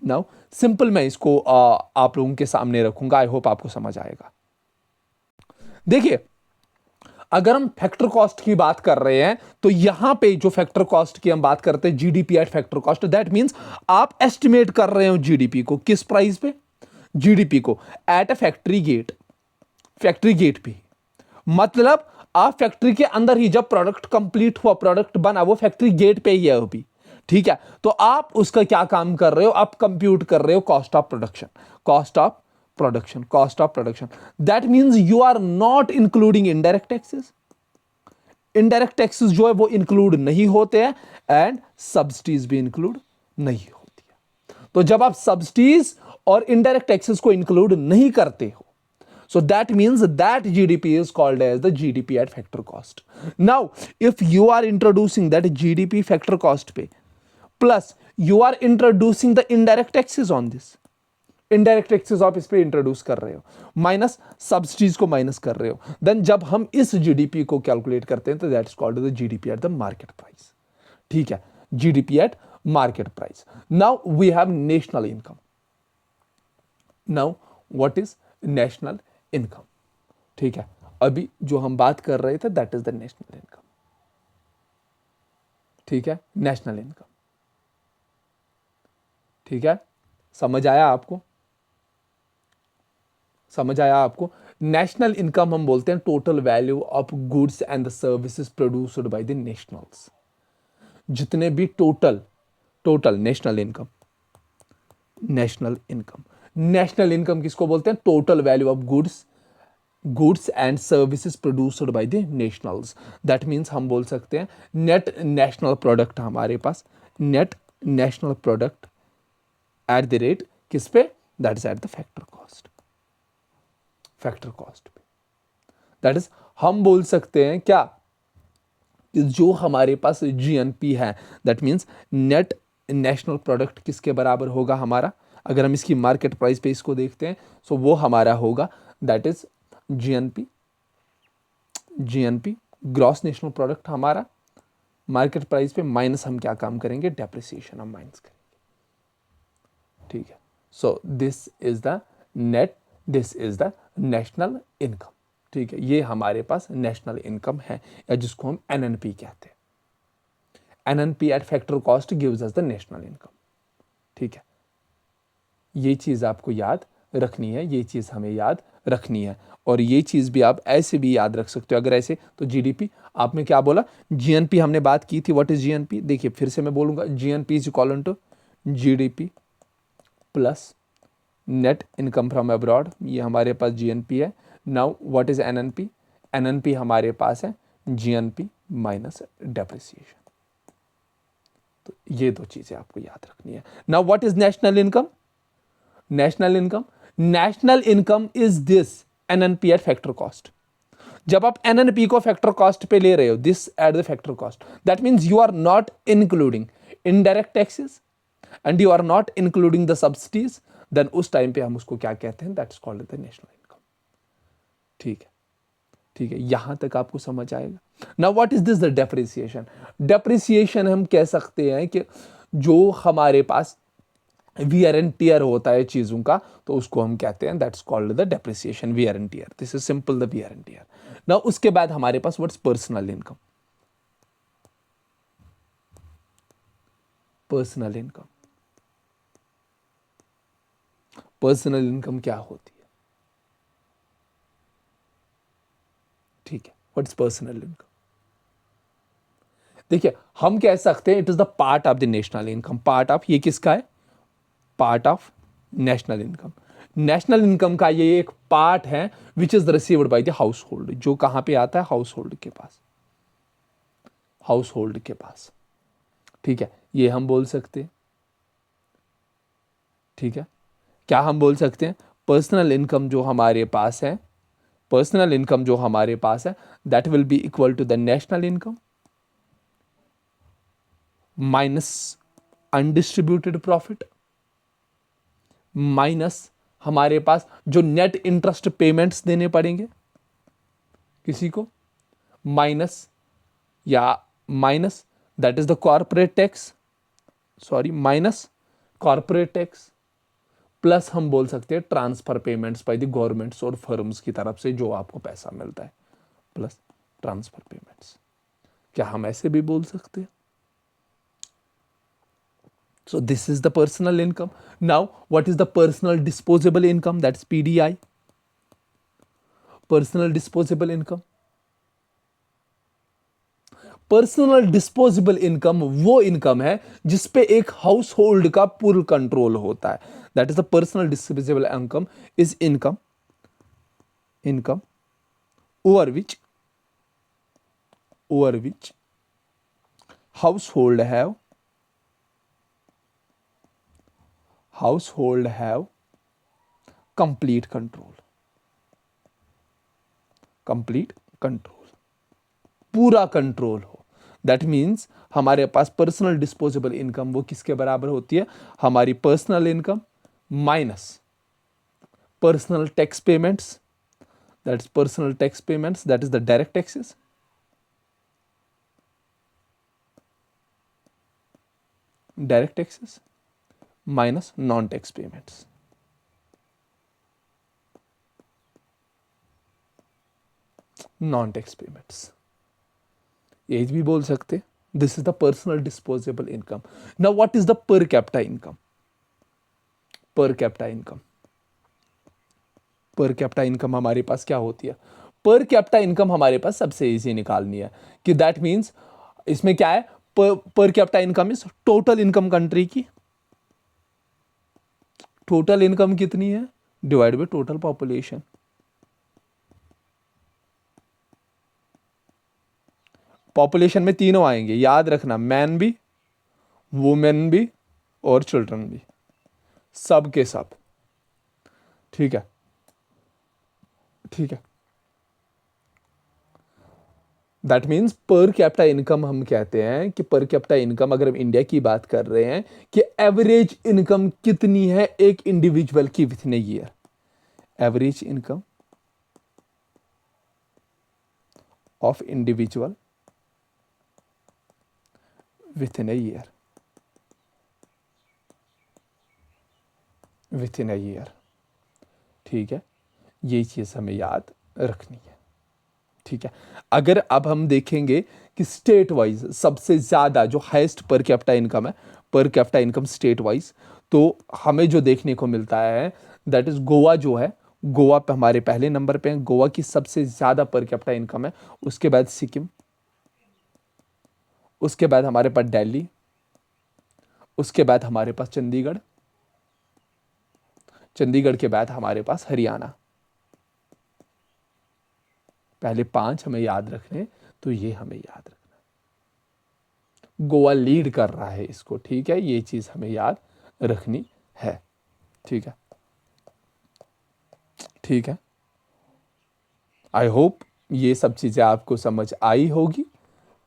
Now simple मैं इसको आप लोगों के सामने रखूंगा, आई होप आपको समझ आएगा। देखिए, अगर हम फैक्टर कॉस्ट की बात कर रहे हैं तो यहां पे जो फैक्टर कॉस्ट की हम बात करते हैं, GDP at factor cost, that means आप एस्टिमेट कर रहे हो जीडीपी को किस प्राइस पे, जीडीपी को at a factory gate, factory gate पे, मतलब आप फैक्ट्री के अंदर ही जब प्रोडक्ट कंप्लीट हुआ, प्रोडक्ट बना, वो फैक्ट्री गेट पे ही है अभी, ठीक है। तो आप उसका क्या काम कर रहे हो, आप कंप्यूट कर रहे हो cost of production, cost of production, cost of production. That means you are not including indirect taxes, indirect taxes जो है वो इंक्लूड नहीं होते हैं, एंड सब्सिडीज भी इंक्लूड नहीं होती है। तो जब आप सब्सिडीज और इनडायरेक्ट टैक्सेस को इंक्लूड नहीं करते हो, so that means that GDP is called as the GDP at factor cost. Now if you are introducing that GDP factor cost पे plus you are introducing the indirect taxes on this, indirect taxes आप इस पे introduce कर रहे हो, minus subsidies को minus कर रहे हो, देन जब हम इस जीडीपी को कैलकुलेट करते हैं तो that is called the GDP at the market price, ठीक है, GDP at market price. Now we have national income. Now what is national income, ठीक है, अभी जो हम बात कर रहे थे that is the national income, ठीक है, नेशनल इनकम, ठीक है, समझ आया आपको, समझ आया आपको। नेशनल इनकम हम बोलते हैं total value of goods and the services produced by the nationals, जितने भी total, total national income, national income, national income किसको बोलते हैं, total value of goods and services produced by the nationals. That means हम बोल सकते हैं net national product, हमारे पास net national product at the rate किस पे, that is at the factor cost, factor cost पे। दैट इज हम बोल सकते हैं क्या, जो हमारे पास जीएनपी है, that means net national product किसके बराबर होगा हमारा, अगर हम इसकी मार्केट प्राइस पे इसको देखते हैं, सो वो हमारा होगा that is GNP, GNP gross national product हमारा मार्केट प्राइस पे, माइनस हम क्या काम करेंगे, डेप्रिसिएशन हम माइनस करेंगे, ठीक है। So this is the net, this is the national income, ठीक है, ये हमारे पास नेशनल इनकम है, या जिसको हम एनएनपी कहते हैं। NNP eight factor cost gives us the national income, ठीक है। ये चीज़ आपको याद रखनी है, ये चीज़ हमें याद रखनी है। और ये चीज़ भी आप ऐसे भी याद रख सकते हो, अगर ऐसे तो जीडीपी आपने क्या बोला, जीएनपी हमने बात की थी। What is GNP? देखिए फिर से मैं बोलूँगा, GNP is equal to GDP plus net income from abroad, ये हमारे पास जीएनपी है। Now what is NNP? NNP हमारे पास है जीएनपी माइनस डेप्रिसिएशन। तो ये दो चीज़ें आपको याद रखनी है। Now what is national income? National income is this NNP eight factor cost. जब आप एनएनपी को फैक्टर कॉस्ट पे ले रहे हो, this at the factor cost, that means you are not including indirect taxes and you are not including the subsidies, then उस time पे हम उसको क्या कहते हैं? That's called the national income. ठीक है, ठीक है, यहां तक आपको समझ आएगा। Now what is this the depreciation? Depreciation हम कह सकते हैं कि जो हमारे पास वियर एंड टियर होता है चीजों का, तो उसको हम कहते हैं that's called the depreciation, wear and tear. This is simple, the wear and tear. Now उसके बाद हमारे पास what's personal income? Personal income, personal income क्या होती है? ठीक है, व्हाट्स पर्सनल इनकम? देखिए हम कह सकते हैं it is the part of the national income. Part of, ये किसका है? Part of national income. National income का ये एक पार्ट है which is received by the house hold. जो कहां पे आता है? हाउस होल्ड के पास, हाउस होल्ड के पास। ठीक है, ये हम बोल सकते हैं। ठीक है, क्या हम बोल सकते हैं? पर्सनल इनकम जो हमारे पास है, पर्सनल इनकम जो हमारे पास है, that will be equal to the national income minus undistributed profit minus हमारे पास जो नेट इंटरेस्ट पेमेंट्स देने पड़ेंगे किसी को, minus minus that is the corporate tax, sorry minus corporate tax, plus हम बोल सकते हैं transfer payments by the governments और फर्म्स की तरफ से जो आपको पैसा मिलता है, प्लस ट्रांसफर पेमेंट्स। क्या हम ऐसे भी बोल सकते हैं? So this is the personal income. Now, what is the personal disposable income? That's PDI. Personal disposable income. Personal disposable income वो इनकम है जिसपे एक हाउस होल्ड का पूर्ण कंट्रोल होता है। That is the personal disposable income is income over which house hold have complete control, पूरा control हो। दैट मीन्स हमारे पास पर्सनल डिस्पोजेबल इनकम वो किसके बराबर होती है? हमारी personal income minus personal tax payments, that is personal tax payments, that is the direct taxes, minus non tax payments. Non tax payments ये भी बोल सकते। This is the personal disposable income. Now what is the per capita income? पर capita income हमारे पास क्या होती है? पर कैपिटा इनकम हमारे पास सबसे इजी निकालनी है कि दैट मीन्स इसमें क्या है? पर capita income is total income country की, टोटल इनकम कितनी है divide by total population. Population में तीनों आएंगे, याद रखना, मैन भी, वुमेन भी और चिल्ड्रन भी, सब के सब। ठीक है, ठीक है। दैट मीन्स पर कैपिटा इनकम हम कहते हैं कि पर कैपिटा इनकम, अगर हम इंडिया की बात कर रहे हैं कि एवरेज इनकम कितनी है एक इंडिविजुअल की with in a year. Average income of individual with in a year, ठीक है, ये चीज हमें याद रखनी है। ठीक है, अगर अब हम देखेंगे कि स्टेट वाइज सबसे ज्यादा जो हाईएस्ट पर कैपिटा इनकम है, पर कैपिटा इनकम स्टेट वाइज, तो हमें जो देखने को मिलता है दैट इज गोवा जो है, गोवा पे हमारे पहले नंबर पे है, गोवा की सबसे ज़्यादा पर कैपिटा इनकम है। उसके बाद सिक्किम, उसके बाद हमारे पास दिल्ली, उसके बाद हमारे पास चंडीगढ़, चंडीगढ़ के बाद हमारे पास हरियाणा। पहले 5 हमें याद रखने, तो ये हमें याद रखना, गोवा लीड कर रहा है इसको, ठीक है, ये चीज़ हमें याद रखनी है, ठीक है, ठीक है। आई होप ये सब चीज़ें आपको समझ आई होगी,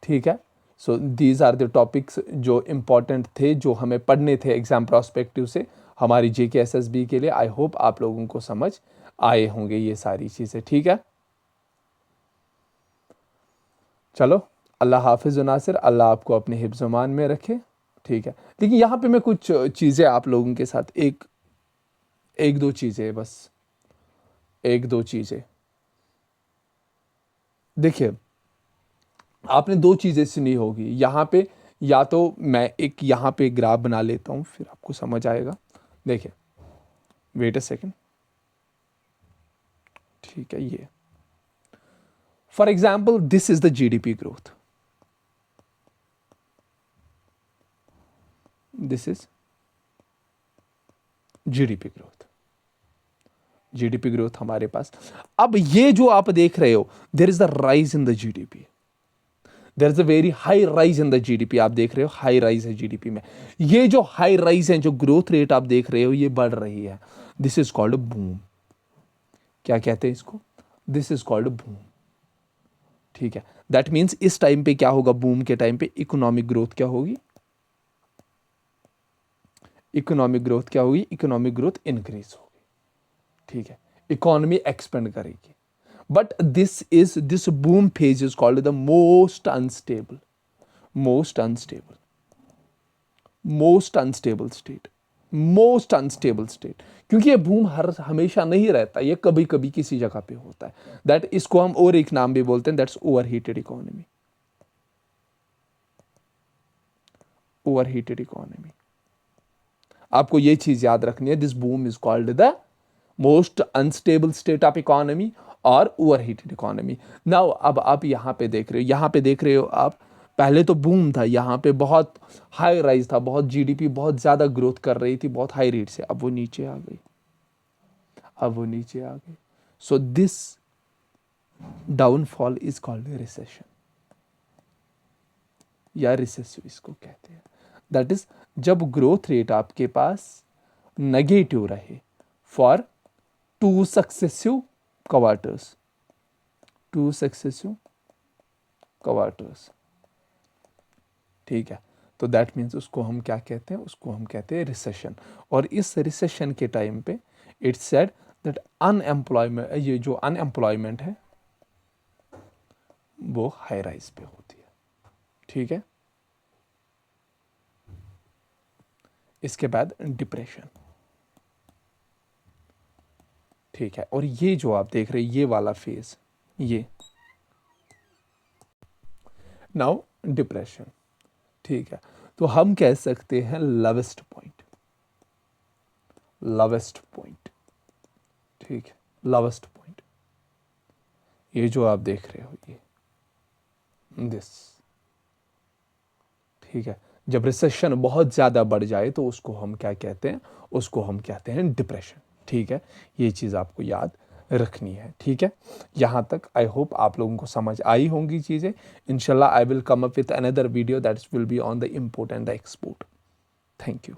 ठीक है। So these are the topics जो इम्पोर्टेंट थे, जो हमें पढ़ने थे एग्जाम प्रोस्पेक्टिव से हमारी जेके एसएसबी के लिए। आई होप आप लोगों को समझ आए होंगे ये सारी चीज़ें, ठीक है। चलो, अल्लाह हाफिज़ नासिर, अल्लाह आपको अपने हिफ्ज़ मान में रखे, ठीक है। देखिए यहाँ पे मैं कुछ चीज़ें आप लोगों के साथ एक दो चीज़ें, बस एक दो चीज़ें। देखिए, आपने 2 चीज़ें सुनी होगी यहाँ पे, या तो मैं एक यहाँ पे ग्राफ बना लेता हूँ, फिर आपको समझ आएगा। देखिए, वेट अ सेकेंड, ठीक है, ये for example this is the GDP growth, this is GDP growth, GDP growth हमारे पास। अब ये जो आप देख रहे हो, there is the rise in the GDP, there is a very high rise in the GDP. आप देख रहे हो हाई राइज है जीडीपी में, ये जो हाई राइज है, जो ग्रोथ रेट आप देख रहे हो ये बढ़ रही है, दिस इज कॉल्ड बूम। क्या कहते हैं इसको? दिस इज कॉल्ड बूम, ठीक है। दैट मीन्स इस टाइम पे क्या होगा, बूम के टाइम पे इकोनॉमिक ग्रोथ क्या होगी, इकोनॉमिक ग्रोथ क्या होगी, इकोनॉमिक ग्रोथ इंक्रीज होगी, ठीक है, इकोनॉमी एक्सपेंड करेगी। But this boom phase is called the most unstable, most unstable, most unstable state, most unstable state, क्योंकि ये बूम हमेशा नहीं रहता, ये कभी कभी किसी जगह पे होता है। दैट इसको हम और एक नाम भी बोलते हैं, that's overheated economy, overheated economy. आपको ये चीज याद रखनी है, this boom is called the most unstable state of economy और ओवरहीटेड इकोनॉमी। नाउ अब आप यहाँ पे देख रहे हो, यहाँ पे देख रहे हो आप, पहले तो बूम था, यहाँ पे बहुत हाई राइज था, बहुत जीडीपी बहुत ज़्यादा ग्रोथ कर रही थी बहुत हाई रेट से, अब वो नीचे आ गई, अब वो नीचे आ गई। So this downfall is called recession, या रिसेसिव इसको कहते हैं। दैट इज जब ग्रोथ रेट आपके पास नेगेटिव रहे for 2 successive quarters, 2 successive quarters, ठीक है। तो दैट मीन्स उसको हम क्या कहते हैं, उसको हम कहते हैं रिसेशन। और इस रिसेशन के टाइम पे इट्स सेड दैट अनएम्प्लॉयमेंट, ये जो अनएम्प्लॉयमेंट है वो हाई राइज पे होती है, ठीक है। इसके बाद डिप्रेशन, ठीक है। और ये जो आप देख रहे हैं ये वाला फेज, ये नाउ डिप्रेशन, ठीक है। तो हम कह सकते हैं लवेस्ट पॉइंट, लवेस्ट पॉइंट, ठीक है, लवेस्ट पॉइंट, ये जो आप देख रहे हो ये दिस, ठीक है। जब रिसेशन बहुत ज़्यादा बढ़ जाए तो उसको हम क्या कहते हैं, उसको हम कहते हैं डिप्रेशन, ठीक है। ये चीज़ आपको याद रखनी है, ठीक है। यहाँ तक आई होप आप लोगों को समझ आई होंगी चीज़ें। इंशाल्लाह I will come up with another video that will be on the import and the export. Thank you.